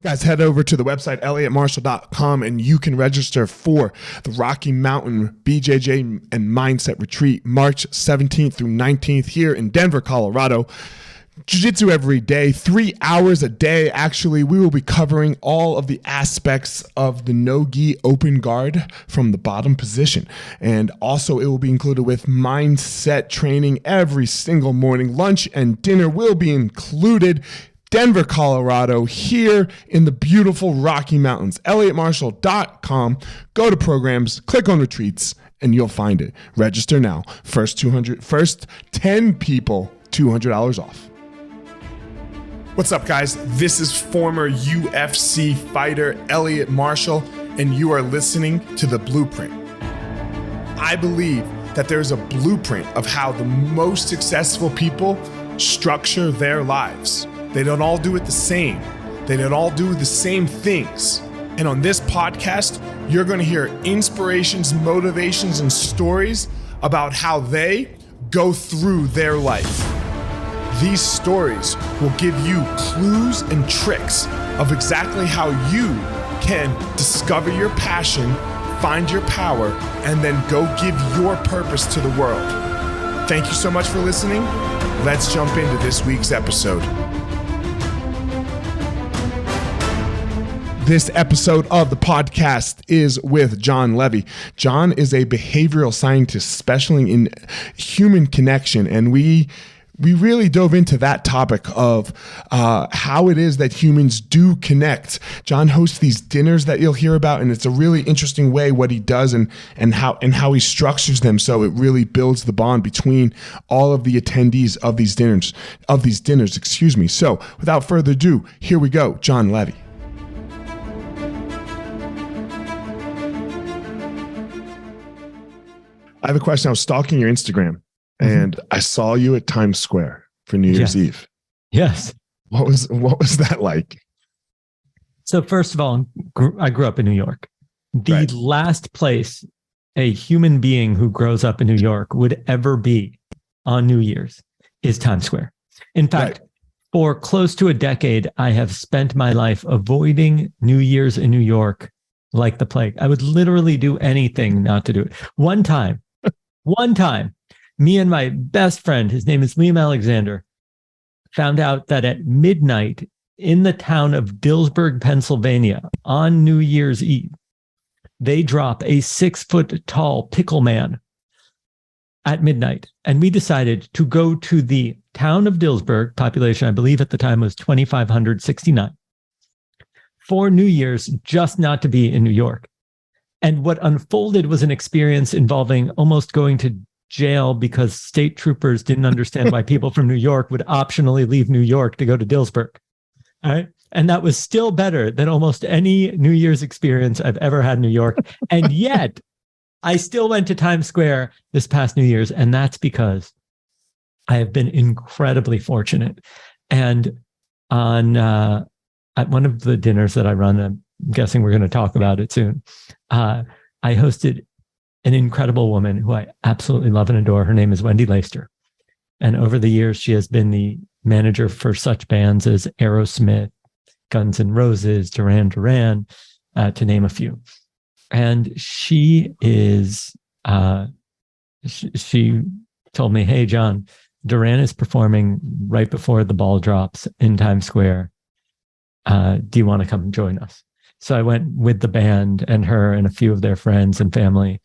Guys, head over to the website, elliottmarshall.com, and you can register for the Rocky Mountain BJJ and Mindset Retreat, March 17th through 19th here in Denver, Colorado. Jiu-jitsu every day, 3 hours a day. Actually, we will be covering all of the aspects of the no-gi open guard from the bottom position. And also, it will be included with mindset training every single morning. Lunch and dinner will be included. Denver, Colorado, here in the beautiful Rocky Mountains. elliottmarshall.com. Go to programs, click on retreats, and you'll find it. Register now. First 10 people, $200 off. What's up, guys? This is former UFC fighter Elliott Marshall, and you are listening to The Blueprint. I believe that there's a blueprint of how the most successful people structure their lives. They don't all do it the same. They don't all do the same things. And on this podcast, you're going to hear inspirations, motivations, and stories about how they go through their life. These stories will give you clues and tricks of exactly how you can discover your passion, find your power, and then go give your purpose to the world. Thank you so much for listening. Let's jump into this week's episode. This episode of the podcast is with John Levy. John is a behavioral scientist specializing in human connection, and we really dove into that topic of how it is that humans do connect. John hosts these dinners that you'll hear about, and it's a really interesting way what he does and how he structures them, so it really builds the bond between all of the attendees of these dinners. So, without further ado, here we go, John Levy. I have a question. I was stalking your Instagram and I saw you at Times Square for New Year's Eve. Yes. What was that like? So first of all, I grew up in New York. The last place a human being who grows up in New York would ever be on New Year's is Times Square. In fact, for close to a decade, I have spent my life avoiding New Year's in New York like the plague. I would literally do anything not to do it. One time, me and my best friend, his name is Liam Alexander, found out that at midnight in the town of Dillsburg, Pennsylvania, on New Year's Eve, they drop a 6-foot-tall pickle man at midnight. And we decided to go to the town of Dillsburg, population, I believe at the time was 2,569, for New Year's, just not to be in New York. And what unfolded was an experience involving almost going to jail because state troopers didn't understand why people from New York would optionally leave New York to go to Dillsburg. All right. And that was still better than almost any New Year's experience I've ever had in New York. And yet I still went to Times Square this past New Year's. And that's because I have been incredibly fortunate. And at one of the dinners that I run, I'm guessing we're going to talk about it soon, I hosted an incredible woman who I absolutely love and adore. Her name is Wendy Leister. And over the years, she has been the manager for such bands as Aerosmith, Guns N' Roses, Duran Duran, to name a few. And she is, she told me, hey, John, Duran is performing right before the ball drops in Times Square. Do you want to come and join us? So I went with the band and her and a few of their friends and family.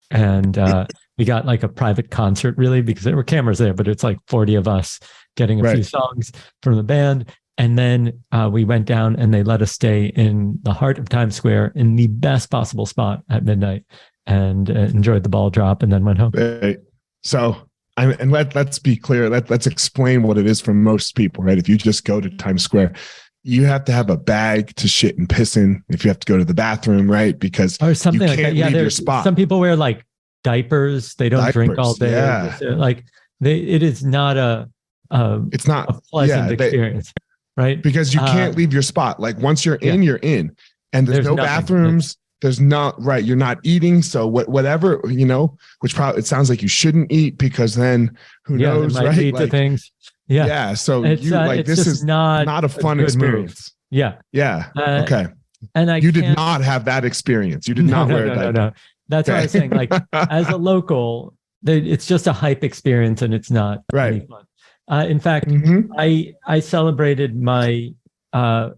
And we got like a private concert, really, because there were cameras there, but it's like 40 of us getting a few songs from the band. And then we went down and they let us stay in the heart of Times Square in the best possible spot at midnight and enjoyed the ball drop and then went home. So, let's be clear. Let's explain what it is for most people, right? If you just go to Times Square, you have to have a bag to shit and piss in if you have to go to the bathroom, right? Because or something you like can't that. Yeah, leave your spot. Some people wear like diapers. They don't drink all day. Yeah. It is not a pleasant experience, right? Because you can't leave your spot. Like once you're in, you're in, and there's no bathrooms. There's not, right. You're not eating. So whatever, which probably, it sounds like you shouldn't eat because then who knows, right? Eat the things. Yeah. Yeah. So this is not a fun experience. Yeah. Yeah. Okay. And you did not have that experience. You did not wear a diaper. No. That's what I was saying. Like as a local, it's just a hype experience and it's not any fun. In fact, I celebrated my, I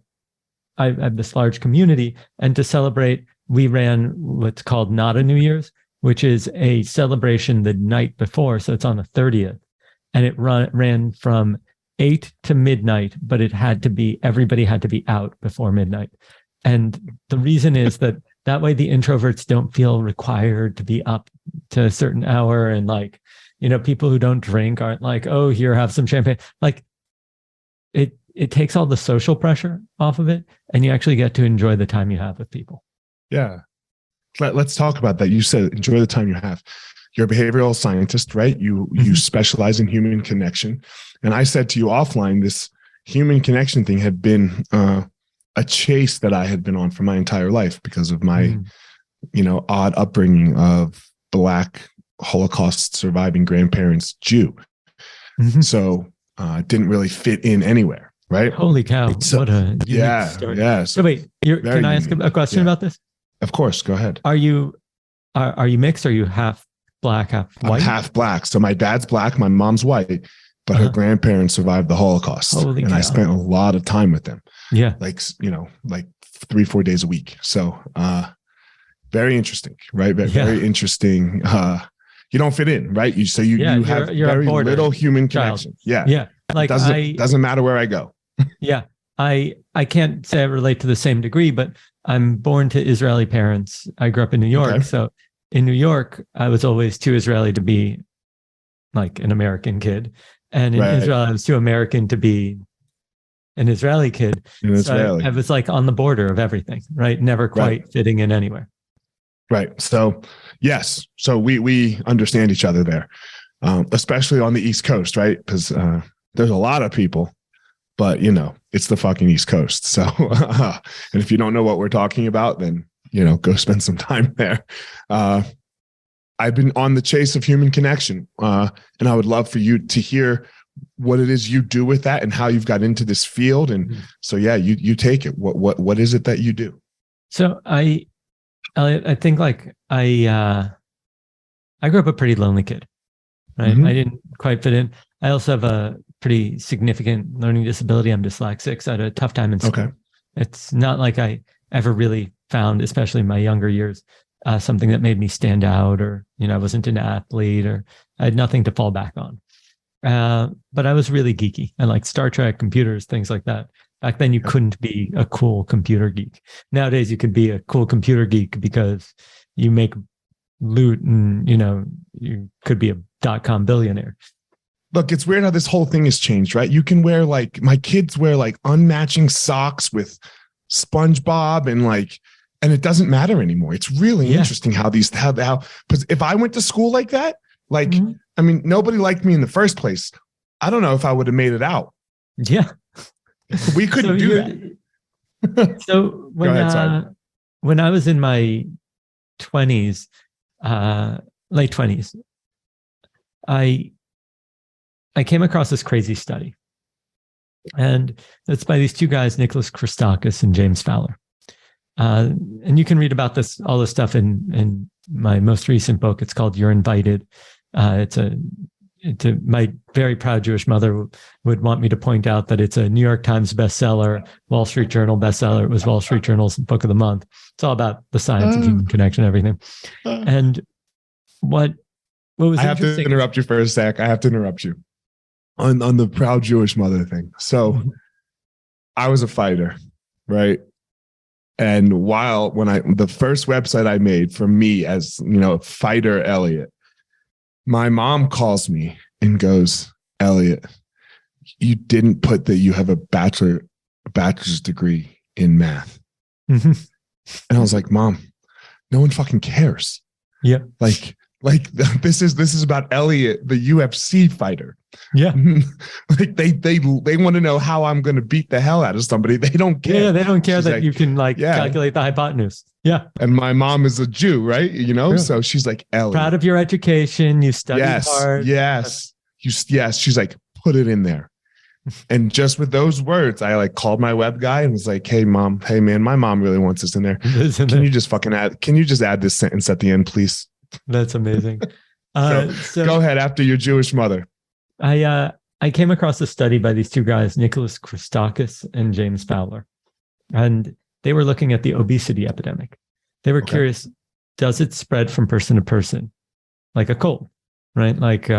have this large community, and to celebrate, we ran what's called Not a New Year's, which is a celebration the night before. So it's on the 30th, and it ran from 8 to midnight, but everybody had to be out before midnight. And the reason is that way the introverts don't feel required to be up to a certain hour. And like, people who don't drink aren't like, oh, here, have some champagne. Like it takes all the social pressure off of it, and you actually get to enjoy the time you have with people. Yeah. Let's talk about that. You said enjoy the time you have. You're a behavioral scientist, right? You specialize in human connection. And I said to you offline, this human connection thing had been a chase that I had been on for my entire life because of my, odd upbringing of Black Holocaust surviving grandparents, Jew. So didn't really fit in anywhere, right? Holy cow. So, what a unique story. Yeah. So wait, can I ask a question about this? Of course, go ahead. Are you mixed? Are you half Black, half white? I'm half Black. So my dad's Black, my mom's white, but her grandparents survived the Holocaust. Holy cow. I spent a lot of time with them. Yeah. Like 3-4 days a week. So very interesting, right? Very interesting. You don't fit in, right? You have very little human connection. Yeah. Yeah. Like doesn't matter where I go. Yeah. I can't say I relate to the same degree, but I'm born to Israeli parents. I grew up in New York. Okay. So in New York, I was always too Israeli to be like an American kid. And in Israel, I was too American to be an Israeli kid. I was like on the border of everything, right? Never quite fitting in anywhere. Right. So yes. So we understand each other there, especially on the East Coast, right? Because there's a lot of people, but it's the fucking East Coast. So and if you don't know what we're talking about, then go spend some time there. I've been on the chase of human connection, and I would love for you to hear what it is you do with that and how you've got into this field. And so, yeah, you take it. What is it that you do? So I think like I grew up a pretty lonely kid, right? I didn't quite fit in. I also have a pretty significant learning disability. I'm dyslexic, so I had a tough time in school. Okay. It's not like I ever really found, especially in my younger years, something that made me stand out, or I wasn't an athlete, or I had nothing to fall back on. But I was really geeky. I liked Star Trek, computers, things like that. Back then, you couldn't be a cool computer geek. Nowadays, you could be a cool computer geek because you make loot, and you could be a .com billionaire. Look, it's weird how this whole thing has changed, right? You can wear my kids wear unmatching socks with SpongeBob and it doesn't matter anymore. It's really interesting how because if I went to school like that, I mean, nobody liked me in the first place. I don't know if I would have made it out. Yeah. We couldn't do that. So when I was in my 20s, late 20s, I came across this crazy study. And it's by these two guys, Nicholas Christakis and James Fowler. And you can read about all this stuff in my most recent book. It's called You're Invited. My very proud Jewish mother would want me to point out that it's a New York Times bestseller, Wall Street Journal bestseller. It was Wall Street Journal's book of the month. It's all about the science of human connection and everything. And what was I have to interrupt you for a sec. I have to interrupt you on the proud Jewish mother thing. So I was a fighter, right? And the first website I made for me as, fighter Elliot, my mom calls me and goes, Elliot, you didn't put that you have a bachelor's degree in math. And I was like, Mom, no one fucking cares. Yeah. Like this is about Elliot, the UFC fighter. Yeah. they want to know how I'm going to beat the hell out of somebody. They don't care. Yeah, they don't care. She's that you can calculate the hypotenuse. Yeah. And my mom is a Jew, right? So she's like, Elliot, proud of your education. You studied hard. Yes. She's like, put it in there. And just with those words, I like called my web guy and was like, hey man, my mom really wants this in there. Can you just add this sentence at the end, please? That's amazing. So go ahead after your Jewish mother. I came across a study by these two guys, Nicholas Christakis and James Fowler, and they were looking at the obesity epidemic. They were curious, does it spread from person to person like a cold, right? Like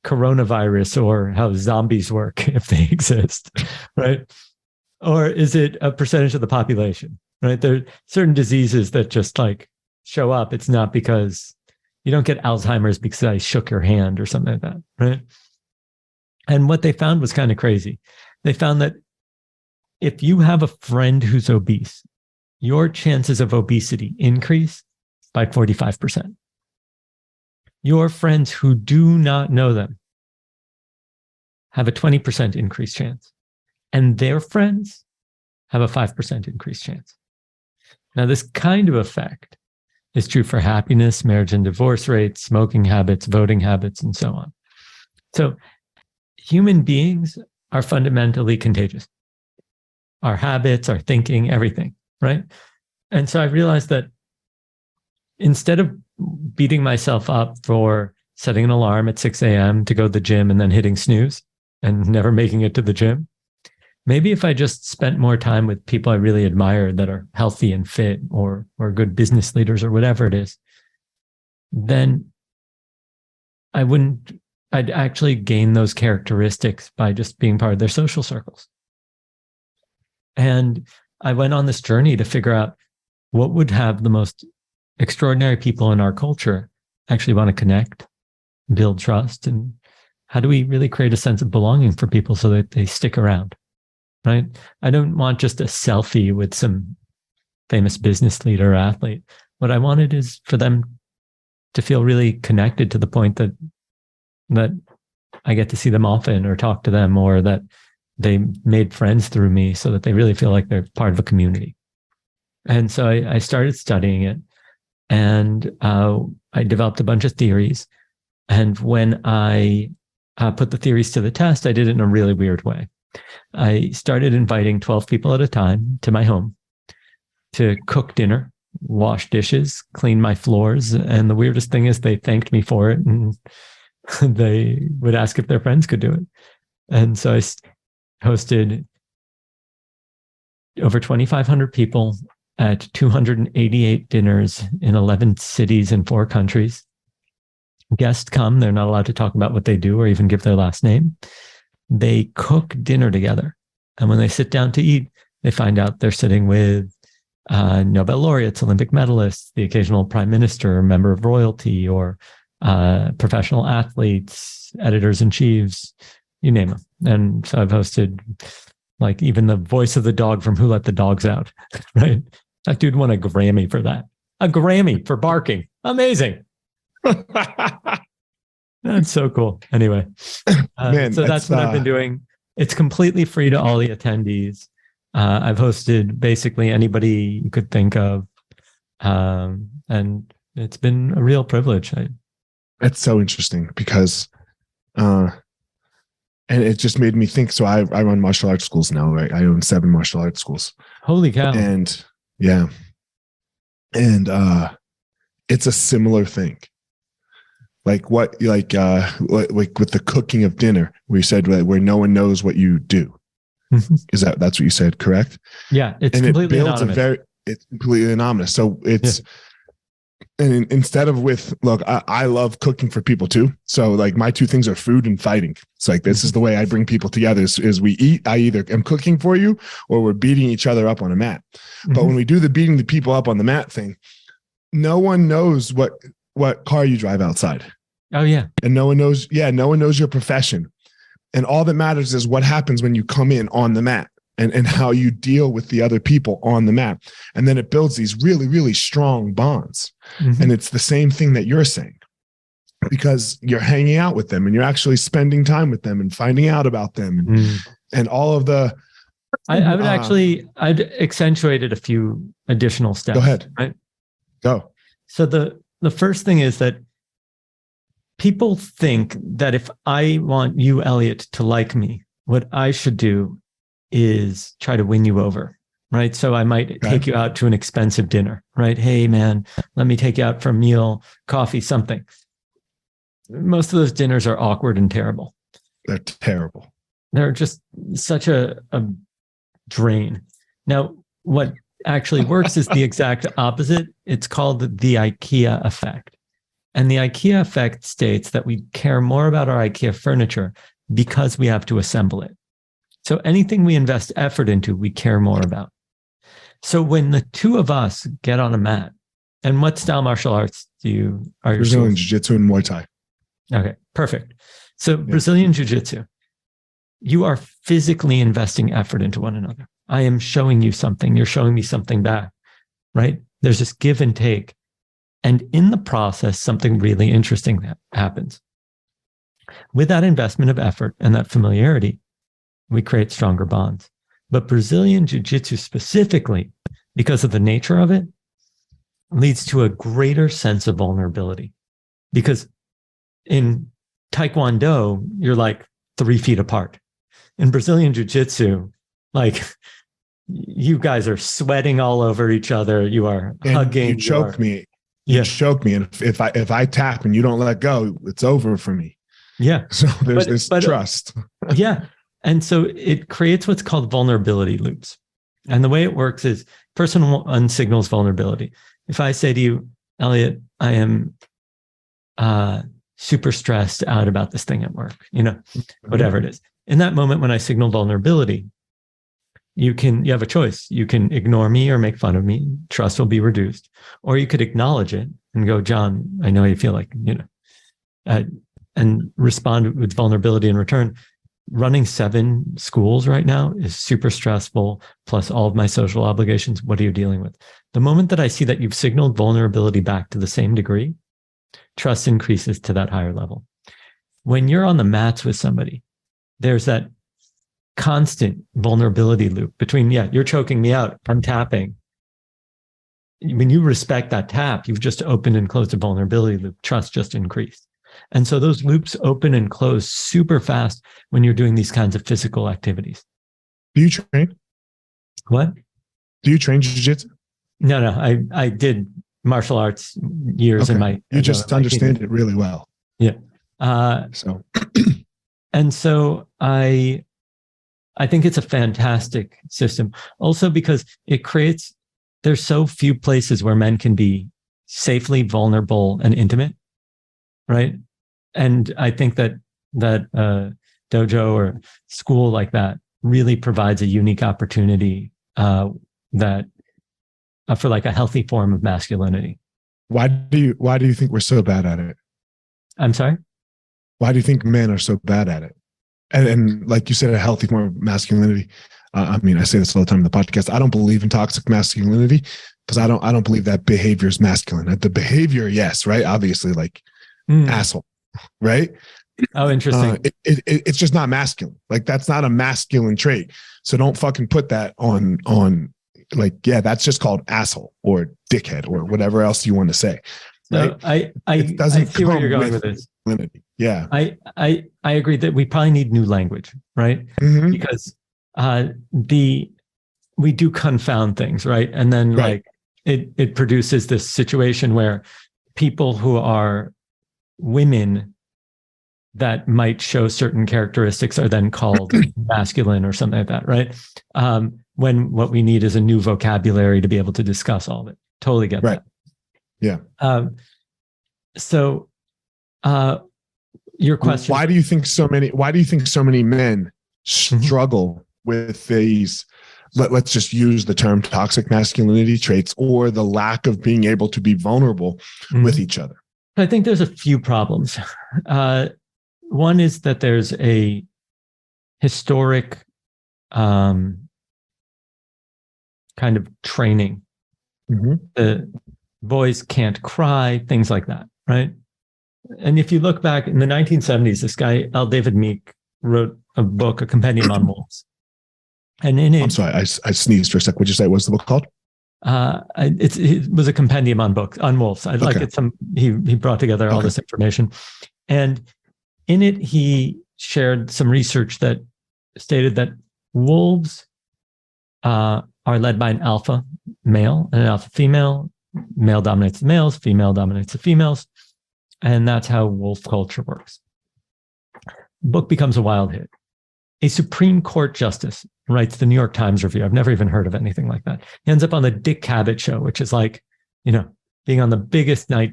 coronavirus, or how zombies work if they exist, right? Or is it a percentage of the population, right? There are certain diseases that just like show up. It's not because you don't get Alzheimer's because I shook your hand or something like that, right? And what they found was kind of crazy. They found that if you have a friend who's obese, your chances of obesity increase by 45%. Your friends who do not know them have a 20% increased chance, and their friends have a 5% increased chance. Now, this kind of effect is true for happiness, marriage and divorce rates, smoking habits, voting habits, and so on. So human beings are fundamentally contagious. Our habits, our thinking, everything, right? And so I realized that instead of beating myself up for setting an alarm at 6 a.m. to go to the gym and then hitting snooze and never making it to the gym, maybe if I just spent more time with people I really admire that are healthy and fit, or good business leaders or whatever it is, then I'd actually gain those characteristics by just being part of their social circles. And I went on this journey to figure out what would have the most extraordinary people in our culture actually want to connect, build trust, and how do we really create a sense of belonging for people so that they stick around, right? I don't want just a selfie with some famous business leader or athlete. What I wanted is for them to feel really connected to the point that I get to see them often or talk to them, or that they made friends through me so that they really feel like they're part of a community. And so I started studying it, and I developed a bunch of theories. And when I put the theories to the test, I did it in a really weird way. I started inviting 12 people at a time to my home to cook dinner, wash dishes, clean my floors. And the weirdest thing is they thanked me for it, and they would ask if their friends could do it. And so I hosted over 2,500 people at 288 dinners in 11 cities in 4 countries. Guests come, they're not allowed to talk about what they do or even give their last name. They cook dinner together. And when they sit down to eat, they find out they're sitting with Nobel laureates, Olympic medalists, the occasional prime minister, member of royalty, or professional athletes, editors-in-chiefs, you name them. And so I've hosted like even the voice of the dog from Who Let the Dogs Out, right? That dude won a Grammy for that. A Grammy for barking. Amazing. That's so cool. Anyway, Man, so that's what I've been doing. It's completely free to all the attendees. I've hosted basically anybody you could think of. And it's been a real privilege. That's so interesting because, and it just made me think. So I run martial arts schools now, right? I own 7 martial arts schools. Holy cow. And yeah. And it's a similar thing. Like with the cooking of dinner, we said where no one knows what you do. That's what you said, correct? Yeah, it's completely anonymous. It's completely anonymous. So it's, and instead of I love cooking for people too. So like my 2 things are food and fighting. It's like, this is the way I bring people together is we eat. I either am cooking for you or we're beating each other up on a mat. But when we do the beating the people up on the mat thing, no one knows what car you drive outside. Oh yeah. And no one knows your profession. And all that matters is what happens when you come in on the mat and how you deal with the other people on the mat. And then it builds these really, really strong bonds. And it's the same thing that you're saying, because you're hanging out with them and you're actually spending time with them and finding out about them and all of the. I'd accentuated a few additional steps. Go ahead. Right? Go. So the first thing is that people think that if I want you, Elliot, to like me, what I should do is try to win you over, right? So I might take you out to an expensive dinner, right? Hey, man, let me take you out for a meal, coffee, something. Most of those dinners are awkward and terrible. They're terrible. They're just such a drain. Now, what actually works is the exact opposite. It's called the IKEA effect. And the IKEA effect states that we care more about our IKEA furniture because we have to assemble it. So anything we invest effort into, we care more about. So when the two of us get on a mat, and what style martial arts are you? Brazilian Jiu-Jitsu and Muay Thai. Okay, perfect. So Brazilian Jiu-Jitsu, you are physically investing effort into one another. I am showing you something. You're showing me something back, right? There's this give and take. And in the process, something really interesting happens. With that investment of effort and that familiarity, we create stronger bonds. But Brazilian Jiu-Jitsu specifically, because of the nature of it, leads to a greater sense of vulnerability. Because in Taekwondo, you're like 3 feet apart. In Brazilian Jiu-Jitsu, like you guys are sweating all over each other. You are hugging. You choke me. You choke me. And if I tap and you don't let go, it's over for me. Yeah. So there's this trust. Yeah. And so it creates what's called vulnerability loops. And the way it works is person one signals vulnerability. If I say to you, Elliot, I am super stressed out about this thing at work, whatever it is. In that moment, when I signal vulnerability, you have a choice. You can ignore me or make fun of me. Trust will be reduced. Or you could acknowledge it and go, John, I know how you feel like, and respond with vulnerability in return. Running 7 schools right now is super stressful, plus all of my social obligations. What are you dealing with? The moment that I see that you've signaled vulnerability back to the same degree, trust increases to that higher level. When you're on the mats with somebody, there's that constant vulnerability loop between, you're choking me out, I'm tapping. When you respect that tap, you've just opened and closed a vulnerability loop. Trust just increased. And so those loops open and close super fast when you're doing these kinds of physical activities. Do you train? What? Do you train jiu-jitsu? No. I did martial arts years in my... You just understand it really well. Yeah. So and so I think it's a fantastic system. Also because it creates... There's so few places where men can be safely vulnerable and intimate, right? And I think that dojo or school like that really provides a unique opportunity that for like a healthy form of masculinity. Why do you think we're so bad at it? I'm sorry? Why do you think men are so bad at it? And like you said, a healthy form of masculinity. I mean, I say this all the time in the podcast. I don't believe in toxic masculinity because I don't believe that behavior is masculine. The behavior, yes, right? Obviously, like asshole, right? Oh, interesting. It's just not masculine. Like that's not a masculine trait. So don't fucking put that on like, that's just called asshole or dickhead or whatever else you want to say. Right? So I see where you're going with this. Yeah. I agree that we probably need new language, right? Mm-hmm. Because we do confound things, right? And then like it produces this situation where people who are women that might show certain characteristics are then called masculine or something like that, right? When what we need is a new vocabulary to be able to discuss all of it. Totally get that. Yeah. So your question: Why do you think so many men struggle with these? Let's just use the term toxic masculinity traits or the lack of being able to be vulnerable with each other. I think there's a few problems. One is that there's a historic kind of training. The boys can't cry, things like that, right? And if you look back in the 1970s, this guy, L. David Meek, wrote a book, a compendium on wolves. And in it, I'm sorry, I sneezed for a sec. What'd you say? What's the book called? It was a compendium on wolves. He brought together all this information. And in it, he shared some research that stated that wolves are led by an alpha male and an alpha female. Male dominates the males, female dominates the females. And that's how wolf culture works. The book becomes a wild hit. A Supreme Court justice writes the New York Times review. I've never even heard of anything like that. He ends up on the Dick Cavett show, which is like, being on the biggest night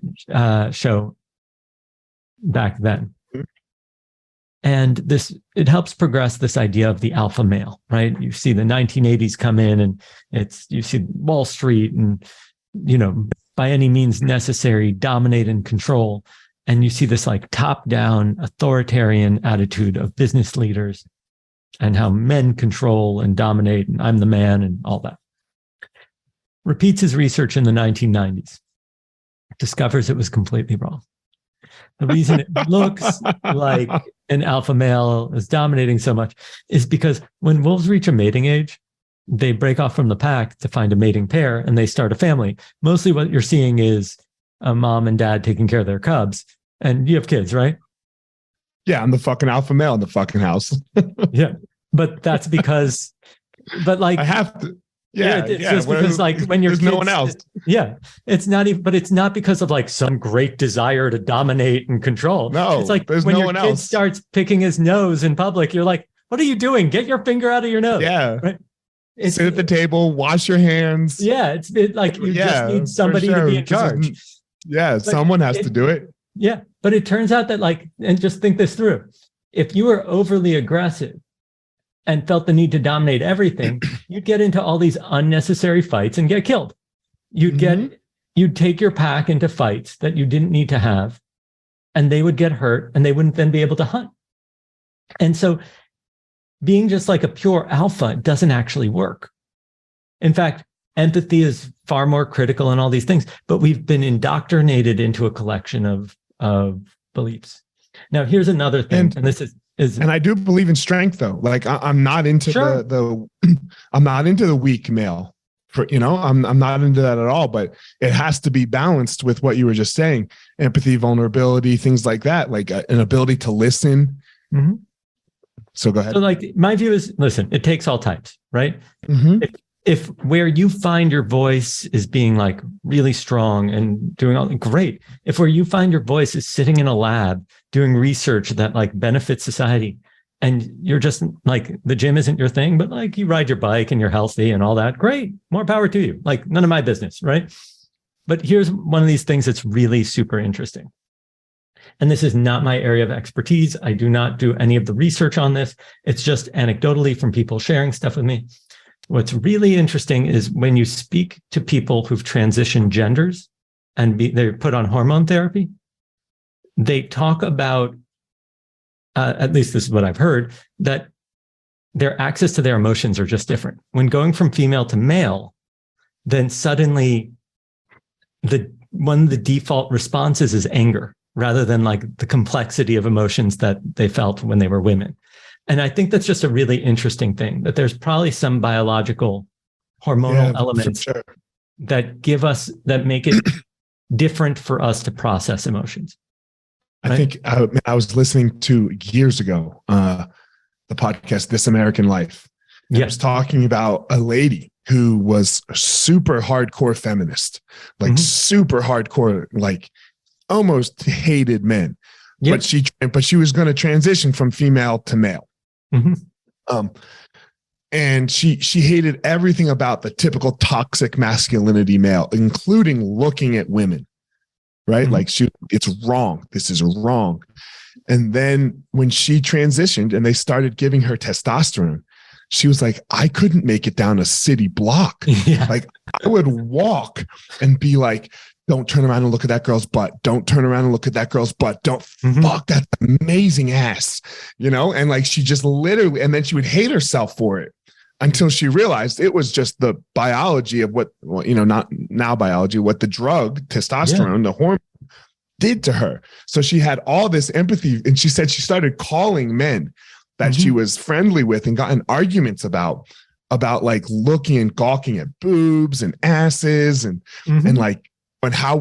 show back then. And it helps progress this idea of the alpha male, right? You see the 1980s come in, and you see Wall Street and, by any means necessary, dominate and control. And you see this like top-down authoritarian attitude of business leaders and how men control and dominate, and I'm the man and all that. Repeats his research in the 1990s, discovers it was completely wrong. The reason it looks like an alpha male is dominating so much is because when wolves reach a mating age, they break off from the pack to find a mating pair and they start a family. Mostly what you're seeing is a mom and dad taking care of their cubs. And you have kids, right? Yeah, I'm the fucking alpha male in the fucking house. Yeah. But that's because, I have to. Yeah, it's just because like when you're there's kids, no one else. Yeah, it's not even, but it's not because of like some great desire to dominate and control. No, it's like there's when no your one kid else. starts picking his nose in public, you're like, "What are you doing? Get your finger out of your nose!" Yeah, right. Sit at the table, wash your hands. Yeah, it's like you just need somebody to be in charge. Someone has to do it. Yeah, but it turns out that and just think this through: if you were overly aggressive and felt the need to dominate everything, you'd get into all these unnecessary fights and get killed. You'd take your pack into fights that you didn't need to have, and they would get hurt and they wouldn't then be able to hunt. And so being just like a pure alpha doesn't actually work. In fact, empathy is far more critical in all these things, but we've been indoctrinated into a collection of beliefs. Now, here's another thing, and this is and I do believe in strength, though. Like I'm not into I'm not into the weak male. I'm not into that at all. But it has to be balanced with what you were just saying: empathy, vulnerability, things like that, like an ability to listen. Mm-hmm. So go ahead. So, my view is, listen, it takes all types, right? Mm-hmm. If where you find your voice is being like really strong and doing all great, if where you find your voice is sitting in a lab doing research that like benefits society, and you're just like the gym isn't your thing, but like you ride your bike and you're healthy and all that, great, more power to you. Like none of my business, right? But here's one of these things that's really super interesting. And this is not my area of expertise. I do not do any of the research on this. It's just anecdotally from people sharing stuff with me. What's really interesting is when you speak to people who've transitioned genders and they're put on hormone therapy, they talk about, at least this is what I've heard, that their access to their emotions are just different. When going from female to male, then suddenly one of the default responses is anger, rather than like the complexity of emotions that they felt when they were women. And I think that's just a really interesting thing, that there's probably some biological hormonal elements that make it different for us to process emotions. Right? I think I was listening to years ago, the podcast, This American Life. And I was talking about a lady who was a super hardcore feminist, like super hardcore, like almost hated men, but she was going to transition from female to male. And she hated everything about the typical toxic masculinity male, including looking at women, right? Like it's wrong. This is wrong. And then when she transitioned and they started giving her testosterone, she was like, I couldn't make it down a city block. Like I would walk and be like, don't turn around and look at that girl's butt. Don't turn around and look at that girl's butt. Don't fuck that amazing ass, And like, she just literally, and then she would hate herself for it until she realized it was just the biology of what, not now biology, what the drug testosterone, the hormone did to her. So she had all this empathy. And she said she started calling men that she was friendly with and got in arguments about like looking and gawking at boobs and asses and like, and how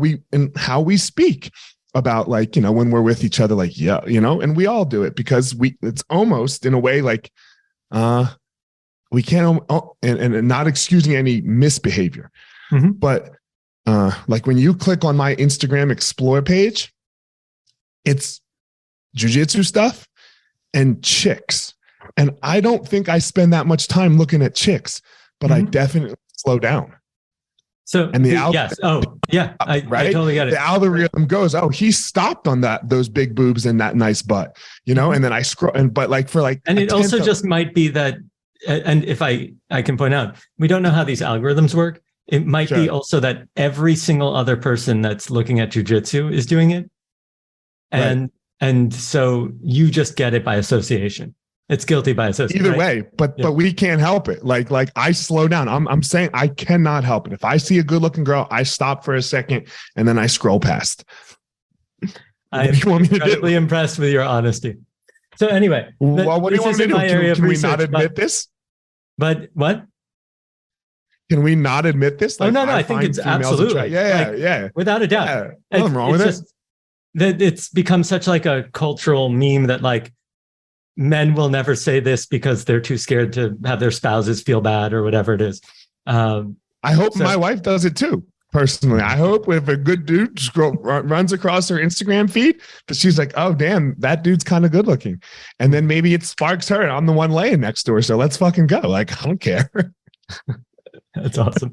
we speak. about like, when we're with each other, like, yeah, and we all do it because it's almost in a way like, we can't, and not excusing any misbehavior, but like when you click on my Instagram Explore page, it's jujitsu stuff and chicks. And I don't think I spend that much time looking at chicks, but I definitely slow down. So, and yes. Oh, yeah. I totally get it. The algorithm goes, oh, he stopped on those big boobs and that nice butt, and then I scroll and it also just might be that, and if I can point out, we don't know how these algorithms work. It might be also that every single other person that's looking at jujitsu is doing it. And so you just get it by association. It's guilty by association. Either way, but we can't help it. Like I slow down. I'm saying I cannot help it. If I see a good looking girl, I stop for a second and then I scroll past. I'm incredibly impressed with your honesty. So anyway, well, what do you want me to do? Can we not admit this? But what? Can we not admit this? Like, no. I think it's absolutely. Yeah. Without a doubt. Yeah. Nothing wrong with it. That it's become such like a cultural meme that like men will never say this because they're too scared to have their spouses feel bad or whatever it is. I hope my wife does it too. Personally, I hope if a good dude runs across her Instagram feed, that she's like, "Oh, damn, that dude's kind of good looking," and then maybe it sparks her. I'm the one laying next to her, so let's fucking go. Like, I don't care. That's awesome.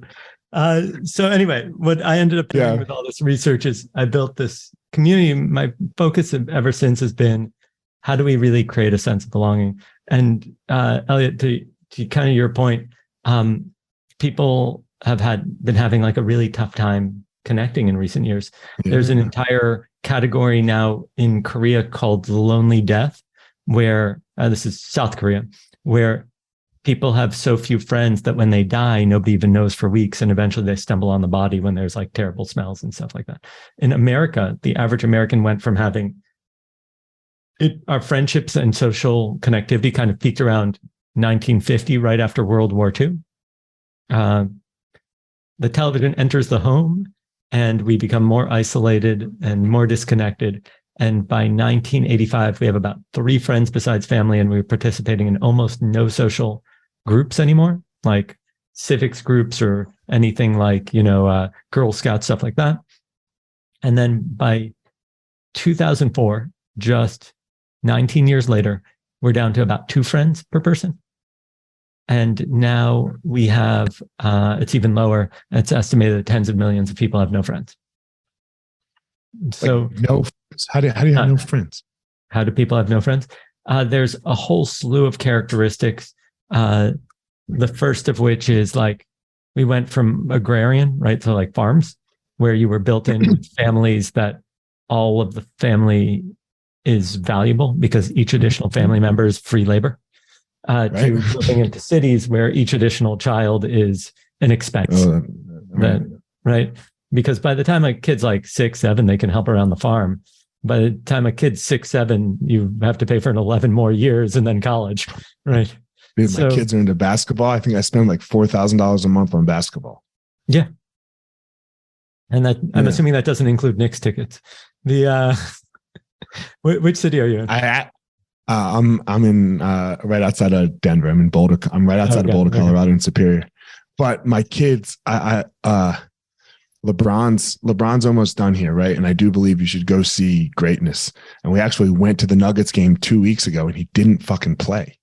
So anyway, what I ended up doing with all this research is I built this community. My focus ever since has been, how do we really create a sense of belonging? And Elliot, to kind of your point, people have been having like a really tough time connecting in recent years. Yeah. There's an entire category now in Korea called lonely death, where this is South Korea, where people have so few friends that when they die, nobody even knows for weeks. And eventually they stumble on the body when there's like terrible smells and stuff like that. In America, the average American went from having our friendships and social connectivity kind of peaked around 1950, right after World War II. The television enters the home and we become more isolated and more disconnected. And by 1985, we have about 3 friends besides family, and we're participating in almost no social groups anymore, like civics groups or anything like, Girl Scout, stuff like that. And then by 2004, just 19 years later, we're down to about 2 friends per person. And now we have, it's even lower. It's estimated that tens of millions of people have no friends. So no friends. How do you have no friends? How do people have no friends? There's a whole slew of characteristics. The first of which is like, we went from agrarian, right, to like farms, where you were built in with families that all of the family is valuable because each additional family member is free labor. To moving into cities where each additional child is an expense. Right? Because by the time a kid's like 6, 7, they can help around the farm. By the time a kid's 6, 7, you have to pay for 11 more years and then college, right? Dude, my kids are into basketball. I think I spend like $4,000 a month on basketball. Yeah. And that I'm assuming that doesn't include Knicks tickets. Which city are you in? I'm in right outside of Denver. I'm in Boulder. I'm right outside of Boulder, Colorado, in Superior. But my kids, LeBron's almost done here, right? And I do believe you should go see greatness. And we actually went to the Nuggets game 2 weeks ago, and he didn't fucking play.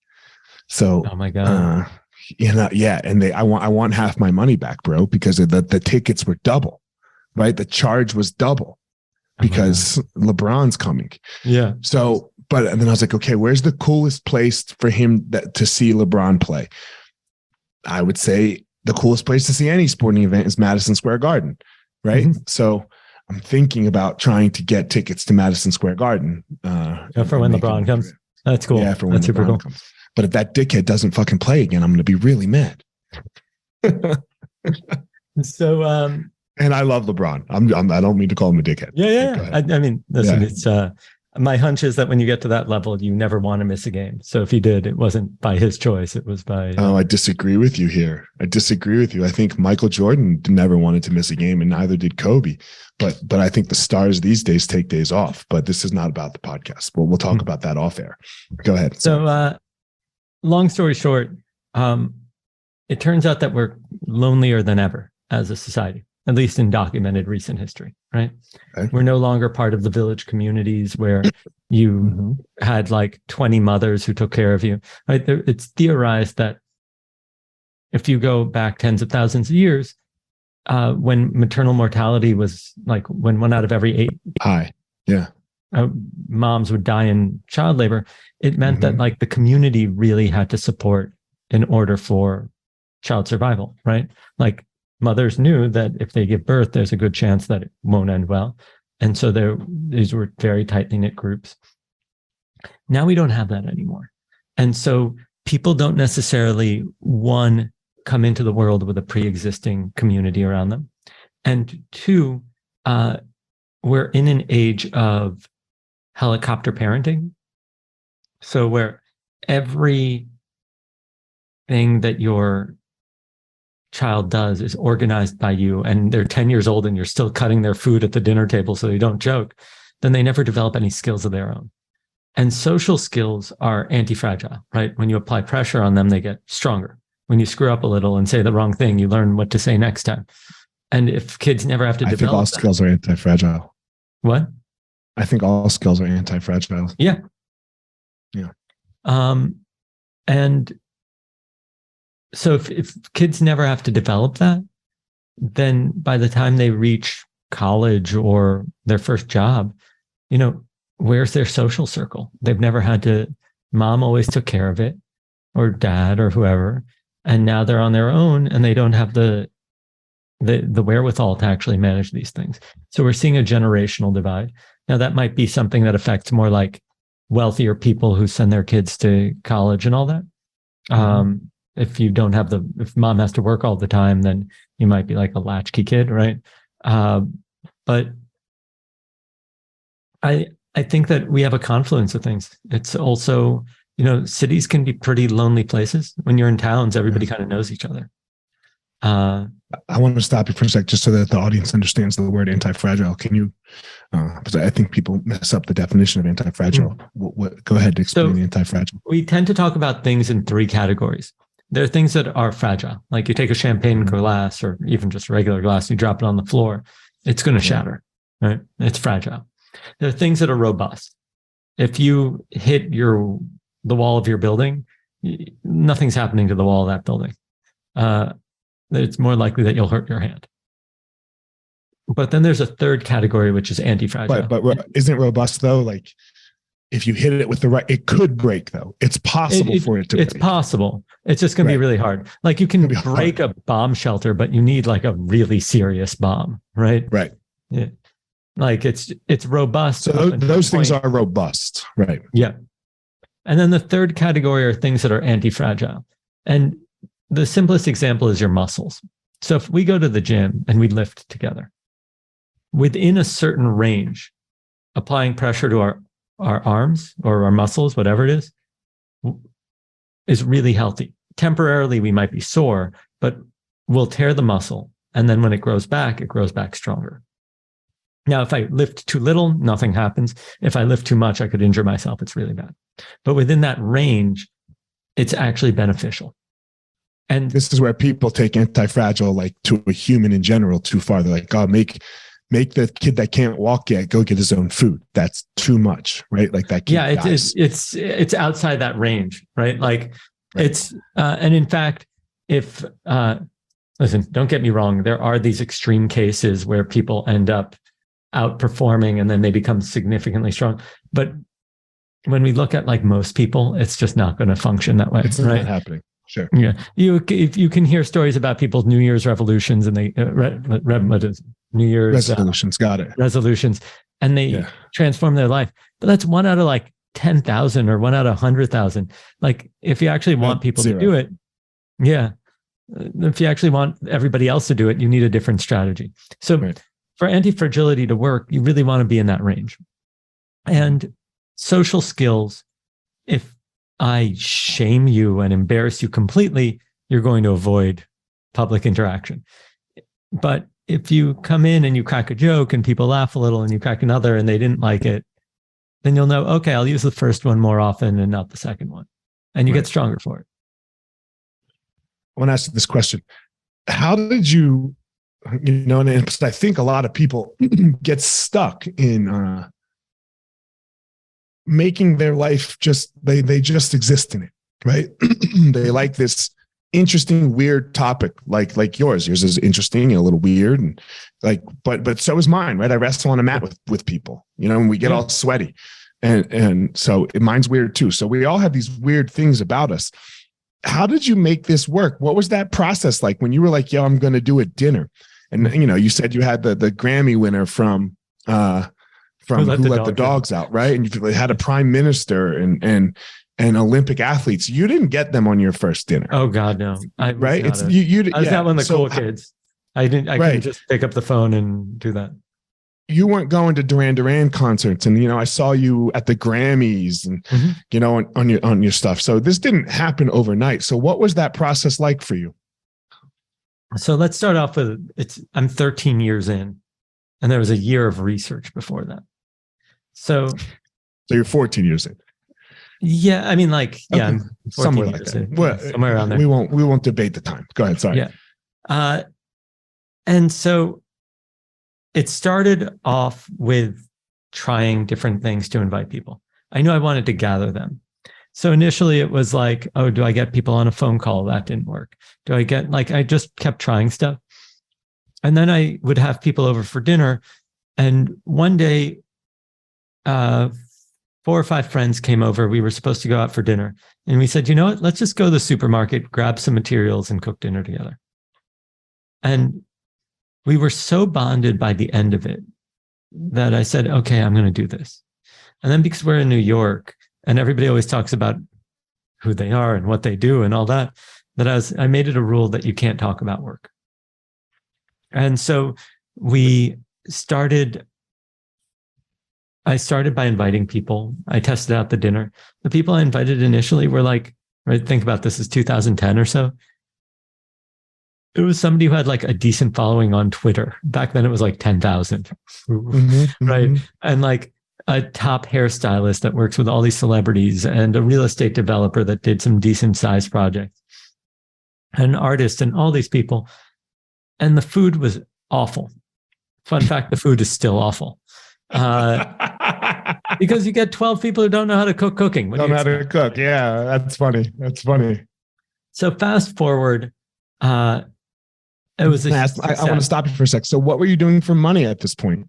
So, oh my god, and I want half my money back, bro, because the tickets were double, right? The charge was double because LeBron's coming. Yeah. So. And then I was like, okay, where's the coolest place for him to see LeBron play? I would say the coolest place to see any sporting event is Madison Square Garden, right? Mm-hmm. So I'm thinking about trying to get tickets to Madison Square Garden. For when LeBron comes. That's cool. Yeah, for when That's LeBron comes. But if that dickhead doesn't fucking play again, I'm going to be really mad. So, and I love LeBron. I don't mean to call him a dickhead. Yeah. I mean, listen, it's my hunch is that when you get to that level, you never want to miss a game. So if he did, it wasn't by his choice. It was by. I disagree with you here. I disagree with you. I think Michael Jordan never wanted to miss a game, and neither did Kobe. But I think the stars these days take days off. But this is not about the podcast. But we'll talk about that off air. Go ahead. So, long story short, it turns out that we're lonelier than ever as a society, at least in documented recent history, right? Okay. We're no longer part of the village communities where you had like 20 mothers who took care of you, right? It's theorized that if you go back tens of thousands of years, when maternal mortality was like when 1 out of every 8 high, moms would die in child labor, it meant that like the community really had to support in order for child survival, right? Like mothers knew that if they give birth, there's a good chance that it won't end well. And so these were very tightly knit groups. Now we don't have that anymore. And so people don't necessarily, one, come into the world with a pre-existing community around them. And two, we're in an age of helicopter parenting. So where every thing that your child does is organized by you, and they're 10 years old and you're still cutting their food at the dinner table so they don't choke, then they never develop any skills of their own. And social skills are anti-fragile, right? When you apply pressure on them, they get stronger. When you screw up a little and say the wrong thing, you learn what to say next time. And if kids never have to develop, I think all skills are anti-fragile. What? I think all skills are anti-fragile. Yeah. And so if kids never have to develop that, then by the time they reach college or their first job, where's their social circle? They've never had to, mom always took care of it, or dad or whoever. And now they're on their own and they don't have the wherewithal to actually manage these things. So we're seeing a generational divide. Now that might be something that affects more like wealthier people who send their kids to college and all that. If you don't have if mom has to work all the time, then you might be like a latchkey kid, right? But I think that we have a confluence of things. It's also, cities can be pretty lonely places. When you're in towns, everybody kind of knows each other. I want to stop you for a sec, just so that the audience understands the word anti-fragile. Can you, because I think people mess up the definition of anti-fragile. Go ahead to explain anti-fragile. We tend to talk about things in 3 categories. There are things that are fragile, like you take a champagne glass or even just a regular glass, you drop it on the floor, it's going to shatter, right? It's fragile. There are things that are robust. If you hit the wall of your building, nothing's happening to the wall of that building. It's more likely that you'll hurt your hand. But then there's a third category, which is anti-fragile. But isn't robust though? Like if you hit it with the right, it could break though. It's possible for it to break. It's possible. It's just going to be really hard. Like you can break a bomb shelter, but you need like a really serious bomb, right? Right. Yeah. Like it's robust. So those things are robust, right? Yeah. And then the third category are things that are anti-fragile. And the simplest example is your muscles. So if we go to the gym and we lift together, within a certain range, applying pressure to our arms or our muscles, whatever it is really healthy. Temporarily, we might be sore, but we'll tear the muscle. And then when it grows back stronger. Now, if I lift too little, nothing happens. If I lift too much, I could injure myself. It's really bad. But within that range, it's actually beneficial. And this is where people take anti-fragile, like to a human in general, too far. They're like, oh, make the kid that can't walk yet go get his own food. That's too much, right? Like that kid dies. It's outside that range, right? Like it's and in fact, if listen, don't get me wrong, there are these extreme cases where people end up outperforming and then they become significantly strong. But when we look at like most people, it's just not going to function that way. It's not happening. Sure. Yeah. You can hear stories about people's New Year's revolutions and they New Year's resolutions. Got it. Resolutions, and they transform their life. But that's 1 out of like 10,000 or 1 out of 100,000. Like if you actually want people to do it, if you actually want everybody else to do it, you need a different strategy. So for anti-fragility to work, you really want to be in that range. And social skills, if I shame you and embarrass you completely, you're going to avoid public interaction. But if you come in and you crack a joke and people laugh a little and you crack another and they didn't like it, then you'll know, okay, I'll use the first one more often and not the second one. And you get stronger for it. I want to ask you this question. How did you, and I think a lot of people get stuck in making their life they just exist in it, right? They like this interesting, weird topic like yours. Yours is interesting and a little weird, and but so is mine, right? I wrestle on a mat with people, and we get all sweaty, and so mine's weird too. So we all have these weird things about us. How did you make this work? What was that process like when you were like, "Yo, I'm going to do a dinner," and you said you had the Grammy winner from Who Let the Dogs Out, right? And you had a prime minister and Olympic athletes. You didn't get them on your first dinner. Oh God, no! Right? I was not one of the cool kids. I couldn't just pick up the phone and do that. You weren't going to Duran Duran concerts, and I saw you at the Grammys, and on your stuff. So this didn't happen overnight. So what was that process like for you? So let's start off with I'm 13 years in, and there was a year of research before that. So you're 14 years in. Yeah, I mean, I'm somewhere like that. Well, somewhere around there. We won't debate the time. Go ahead. Sorry. Yeah. And so it started off with trying different things to invite people. I knew I wanted to gather them. So initially it was like, oh, do I get people on a phone call? That didn't work. Do I get I just kept trying stuff. And then I would have people over for dinner. And one day, 4 or 5 friends came over. We were supposed to go out for dinner. And we said, you know what? Let's just go to the supermarket, grab some materials, and cook dinner together. And we were so bonded by the end of it that I said, okay, I'm going to do this. And then because we're in New York and everybody always talks about who they are and what they do and all that, I made it a rule that you can't talk about work. And so I started by inviting people. I tested out the dinner. The people I invited initially were think about this as 2010 or so. It was somebody who had a decent following on Twitter. Back then it was 10,000, right? And a top hairstylist that works with all these celebrities, and a real estate developer that did some decent sized projects, an artist, and all these people. And the food was awful. Fun fact, the food is still awful. Because you get 12 people who don't know how to cooking. Don't know how to cook. Yeah, that's funny. So fast forward, it was I want to stop you for a sec. So what were you doing for money at this point?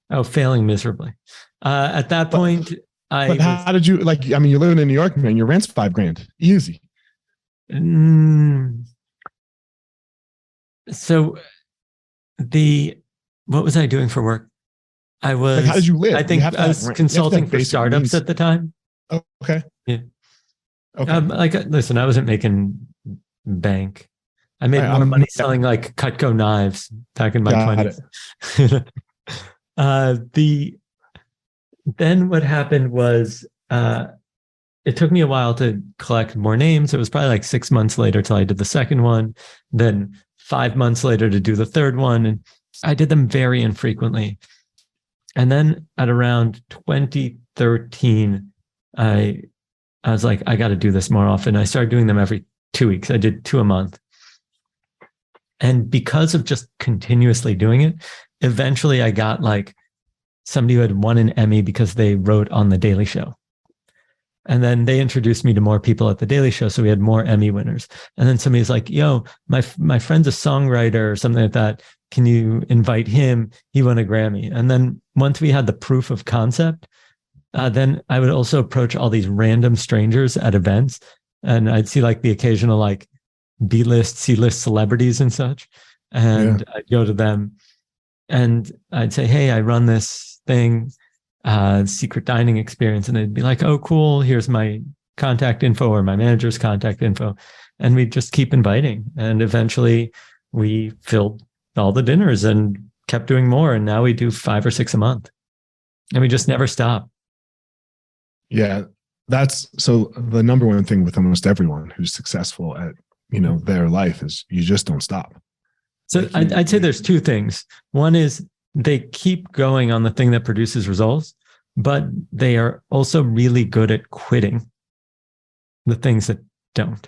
Oh, failing miserably. At that point, how did you you're living in New York, man. Your rent's $5,000. Easy. So what was I doing for work? I was. How did you live? I think I was consulting for startups at the time. Oh, okay. Yeah. Okay. Listen, I wasn't making bank. I made more money selling Cutco knives back in my 20s. Then what happened was it took me a while to collect more names. It was probably 6 months later till I did the second one, then 5 months later to do the third one. And I did them very infrequently. And then at around 2013, I was like, I got to do this more often. I started doing them every 2 weeks. I did 2 a month. And because of just continuously doing it, eventually I got somebody who had won an Emmy because they wrote on The Daily Show. And then they introduced me to more people at The Daily Show. So we had more Emmy winners. And then somebody's like, yo, my friend's a songwriter or something like that. Can you invite him? He won a Grammy. And then once we had the proof of concept, then I would also approach all these random strangers at events. And I'd see the occasional B-list, C-list celebrities and such. And I'd go to them and I'd say, hey, I run this thing, secret dining experience. And they'd be like, oh, cool. Here's my contact info or my manager's contact info. And we'd just keep inviting. And eventually we filled all the dinners and kept doing more. And now we do 5 or 6 a month. And we just never stop. Yeah. That's so the number one thing with almost everyone who's successful at, their life is you just don't stop. So Like I'd say there's two things. One is they keep going on the thing that produces results, but they are also really good at quitting the things that don't.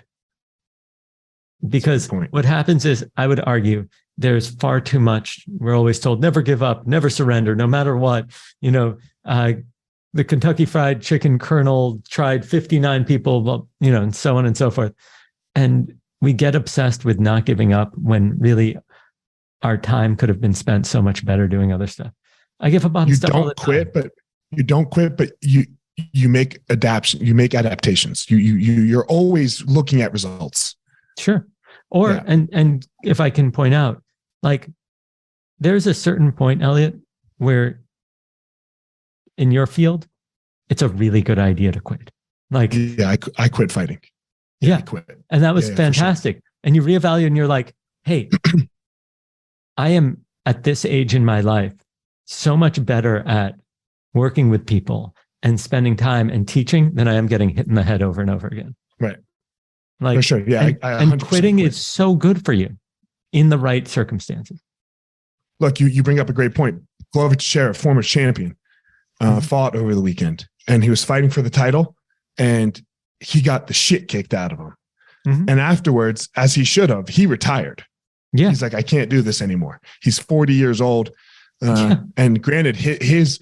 Because what happens is, I would argue, there's far too much. We're always told, never give up, never surrender, no matter what. The Kentucky Fried Chicken Colonel tried 59 people, and so on and so forth. And we get obsessed with not giving up when really our time could have been spent so much better doing other stuff. I give up on stuff all the time. You don't quit, but you make adaptations. You're always looking at results. Sure. Or, yeah. And if I can point out, like, there's a certain point, Elliot, where in your field, it's a really good idea to quit. Like, yeah, I quit fighting. Yeah. I quit. And that was fantastic. Sure. And you reevaluate and you're like, hey, I am at this age in my life so much better at working with people and spending time and teaching than I am getting hit in the head over and over again. Right. Like, for sure. Yeah. And quitting is so good for you in the right circumstances. Look, you bring up a great point. Glover Teixeira, former champion, fought over the weekend, and he was fighting for the title, and he got the shit kicked out of him. Mm-hmm. And afterwards, as he should have, he retired. Yeah. He's like, I can't do this anymore. He's 40 years old. And granted, his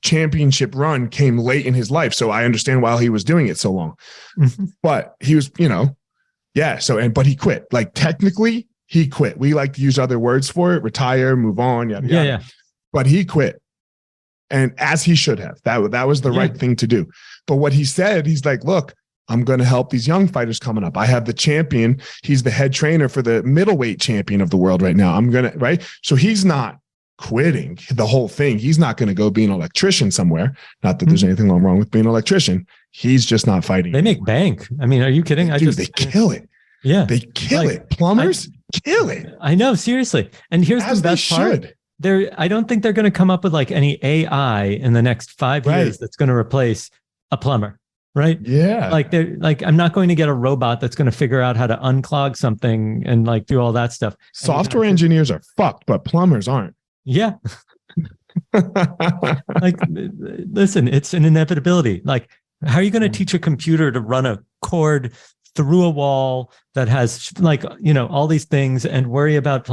championship run came late in his life. So I understand why he was doing it so long. Mm-hmm. But he was, but he quit. Like, technically, he quit. We like to use other words for it, retire, move on. Yada, yada. Yeah. But he quit. And as he should have. That was the right thing to do. But what he said, he's like, look, I'm going to help these young fighters coming up. I have the champion. He's the head trainer for the middleweight champion of the world right now. Right? So he's not quitting the whole thing. He's not going to go be an electrician somewhere. Not that there's anything wrong with being an electrician. He's just not fighting. They make bank. I mean, are you kidding? They kill it. Yeah. They kill it. Plumbers kill it. I know, seriously. And here's the best part. I don't think they're going to come up with like any AI in the next 5 years that's going to replace a plumber. Right. Yeah. I'm not going to get a robot that's going to figure out how to unclog something and like do all that stuff. Software engineers are fucked, but plumbers aren't. Yeah. Listen, it's an inevitability. Like, how are you going to teach a computer to run a cord through a wall that has all these things and worry about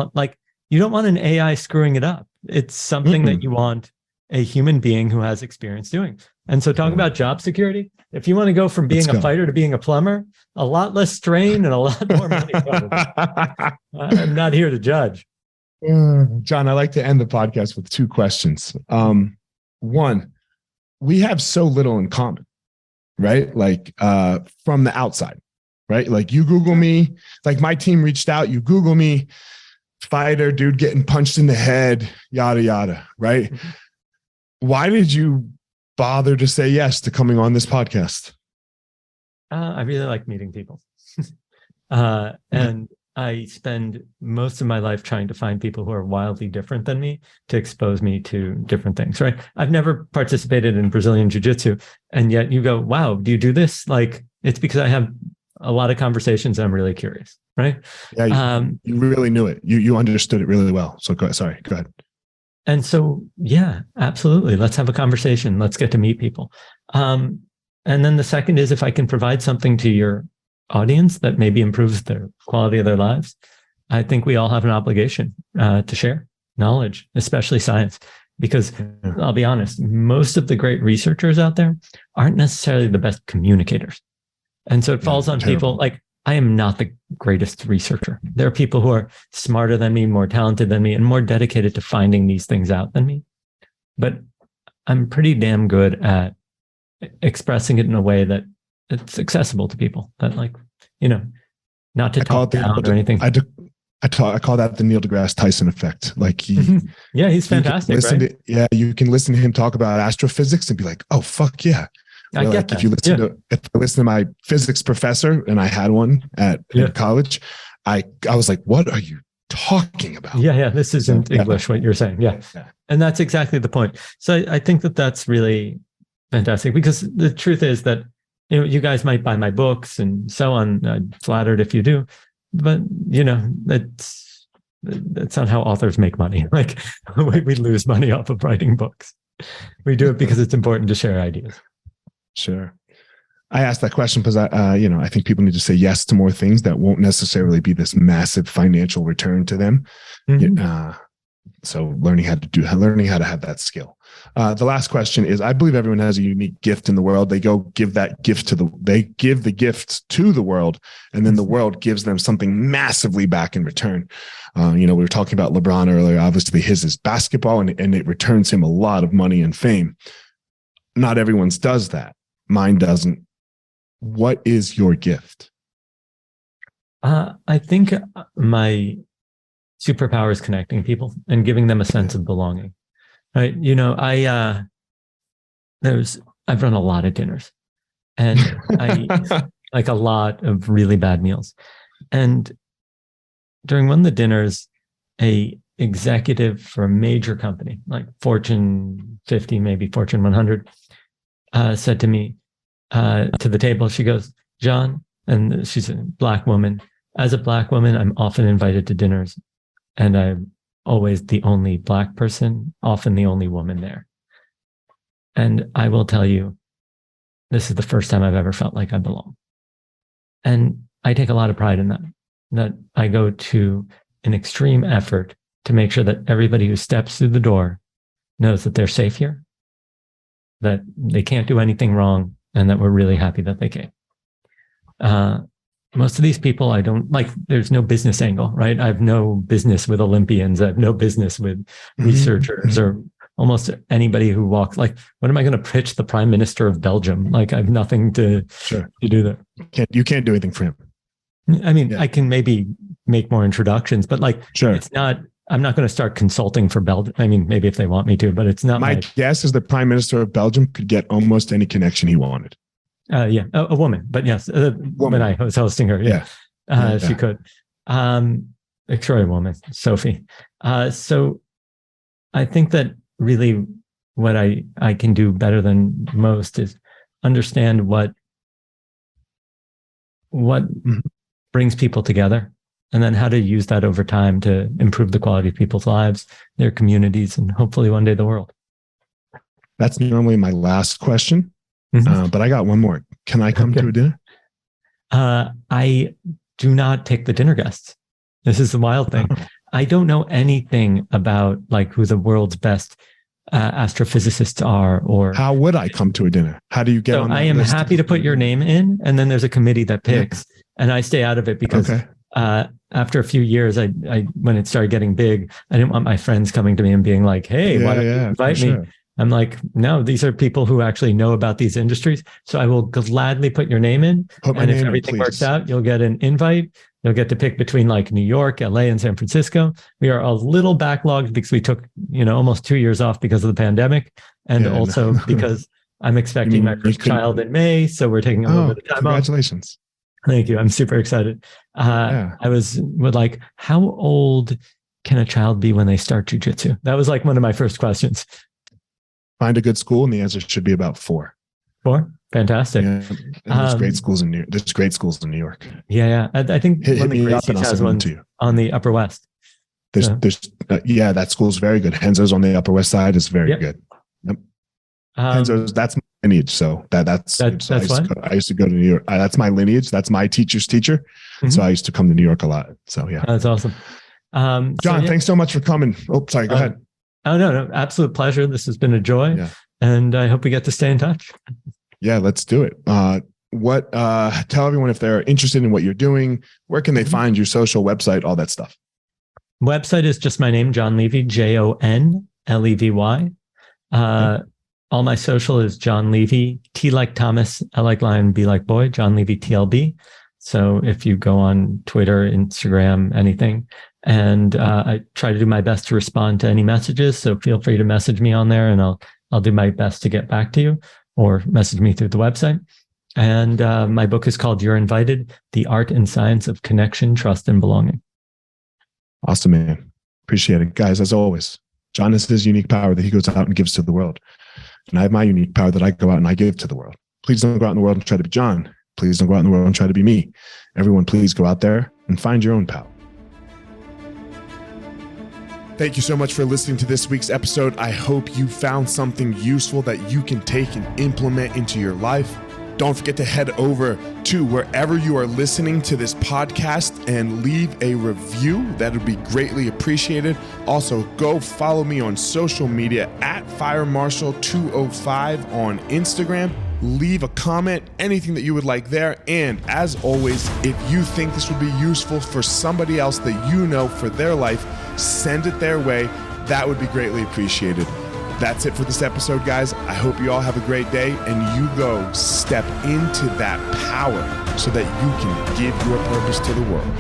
you don't want an AI screwing it up. It's something that you want a human being who has experience doing. And so talk about job security. If you want to go from being a fighter to being a plumber, a lot less strain and a lot more money. I'm not here to judge. John, I like to end the podcast with two questions. One, we have so little in common, right? Like from the outside, right? Like, you Google me, like my team reached out, you Google me, fighter, dude getting punched in the head, yada, yada, right? Mm-hmm. Why did you bother to say yes to coming on this podcast? I really like meeting people. And I spend most of my life trying to find people who are wildly different than me to expose me to different things, right? I've never participated in Brazilian jiu-jitsu, and yet you go, wow, do you do this? Like, it's because I have a lot of conversations and I'm really curious, right? Yeah, you really knew it. You understood it really well. So go ahead. And so, yeah, absolutely. Let's have a conversation. Let's get to meet people. And then the second is, if I can provide something to your audience that maybe improves their quality of their lives, I think we all have an obligation to share knowledge, especially science. Because I'll be honest, most of the great researchers out there aren't necessarily the best communicators. And so it falls on people like, I am not the greatest researcher. There are people who are smarter than me, more talented than me, and more dedicated to finding these things out than me. But I'm pretty damn good at expressing it in a way that it's accessible to people. That, not to talk down or anything. I call that the Neil deGrasse Tyson effect. Like, yeah, he's fantastic. You can listen to him talk about astrophysics and be like, oh, fuck yeah. I get that. If I listen to my physics professor, and I had one at college, I was like, what are you talking about? Yeah. This isn't English, what you're saying. Yeah. And that's exactly the point. So I think that that's really Fantastic. Because the truth is that you guys might buy my books and so on. I'm flattered if you do, but that's not how authors make money. Like we lose money off of writing books. We do it because it's important to share ideas. Sure. I asked that question because I think people need to say yes to more things that won't necessarily be this massive financial return to them. Mm-hmm. So learning how to have that skill. The last question is, I believe everyone has a unique gift in the world. They go give the gift to the world, and then the world gives them something massively back in return. We were talking about LeBron earlier. Obviously his is basketball, and it returns him a lot of money and fame. Not everyone's does that. Mine doesn't. What is your gift? I think my superpower is connecting people and giving them a sense of belonging. Right. I've run a lot of dinners, and I like a lot of really bad meals. And during one of the dinners, a executive for a major company, like Fortune 50, maybe Fortune 100, said to me, to the table, she goes, "John," and she's a Black woman. As a Black woman, I'm often invited to dinners, and I'm always the only Black person, often the only woman there. And I will tell you, this is the first time I've ever felt like I belong. And I take a lot of pride in that I go to an extreme effort to make sure that everybody who steps through the door knows that they're safe here, that they can't do anything wrong, and that we're really happy that they came. Most of these people, I don't like, there's no business angle, right? I have no business with Olympians. I have no business with researchers or almost anybody who walks. Like, what am I going to pitch the Prime Minister of Belgium? Like, I have nothing to do there. You can't do anything for him. I mean, I can maybe make more introductions, but like, it's not, I'm not going to start consulting for Belgium. I mean, maybe if they want me to, but it's not my guess is the Prime Minister of Belgium could get almost any connection he wanted. A woman, but yes, when I was hosting her, she could. Extraordinary woman, Sophie. So I think that really what I can do better than most is understand what brings people together, and then how to use that over time to improve the quality of people's lives, their communities, and hopefully one day the world. That's normally my last question. But I got one more. Can I come to a dinner? I do not take the dinner guests. This is the wild thing. I don't know anything about like who the world's best astrophysicists are, or how would I come to a dinner? How do you get on that I am list? happy to put your name in, and then there's a committee that picks, and I stay out of it because after a few years, I when it started getting big, I didn't want my friends coming to me and being like, "Hey, why don't you invite me?" I'm like, no, these are people who actually know about these industries. So I will gladly put your name in. And if everything works out, you'll get an invite. You'll get to pick between like New York, LA, and San Francisco. We are a little backlogged because we took, almost 2 years off because of the pandemic. And also because I'm expecting my first child in May. So we're taking a little bit of time congratulations. off. Thank you. I'm super excited. I was like, how old can a child be when they start jujitsu? That was like one of my first questions. Find a good school, and the answer should be about 4. 4? Fantastic. Yeah. There's great schools in New York. Yeah. I think one of the Gracie's has one on the Upper West. That school's very good. Henzo's on the Upper West Side is very good. Yep. Henzo's, that's my lineage. So that's I used to go to New York. That's my lineage. That's my teacher's teacher. Mm-hmm. So I used to come to New York a lot. So yeah. That's awesome. John, thanks so much for coming. Oh, sorry. Go ahead. Oh, no. Absolute pleasure. This has been a joy. Yeah. And I hope we get to stay in touch. Yeah, let's do it. Tell everyone if they're interested in what you're doing, where can they find your social website, all that stuff? Website is just my name, John Levy, JONLEVY. All my social is John Levy, T like Thomas, L like lion, B like boy, John Levy TLB. So if you go on Twitter, Instagram, anything, and I try to do my best to respond to any messages. So feel free to message me on there, and I'll do my best to get back to you, or message me through the website. And my book is called You're Invited: The Art and Science of Connection, Trust, and Belonging. Awesome, man. Appreciate it. Guys, as always, John has his unique power that he goes out and gives to the world. And I have my unique power that I go out and I give to the world. Please don't go out in the world and try to be John. Please don't go out in the world and try to be me. Everyone, please go out there and find your own power. Thank you so much for listening to this week's episode. I hope you found something useful that you can take and implement into your life. Don't forget to head over to wherever you are listening to this podcast and leave a review. That would be greatly appreciated. Also, go follow me on social media at FireMarshal205 on Instagram. Leave a comment, anything that you would like there. And as always, if you think this would be useful for somebody else that you know for their life, send it their way. That would be greatly appreciated. That's it for this episode, guys. I hope you all have a great day and you go step into that power so that you can give your purpose to the world.